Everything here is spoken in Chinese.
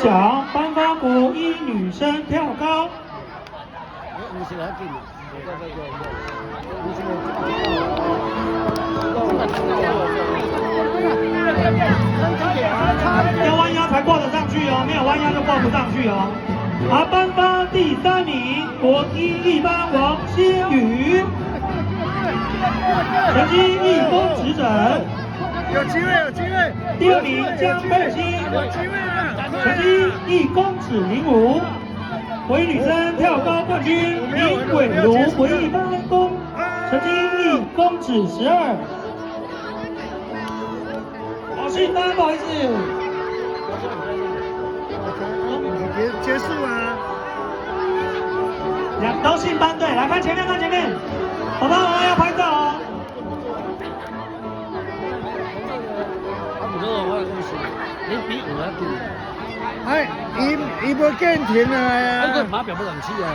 奖颁发国一女生跳高。要弯腰才挂得上去哦，没有弯腰就挂不上去哦。好，颁发第3名国一一班王新宇，成绩1公尺整。有机会，有机会。第2名江佩欣，有机会了，成绩1公尺05。国一女生跳高冠军林伟如，国一班成绩1公尺12。好，新班，不好意思。结束啊！都信班队，来看前面，看前面。好吧，我们要拍照哦。唔到我嘅故事，你比我多。哎，伊无見停啊！呢個馬表不能黐啊！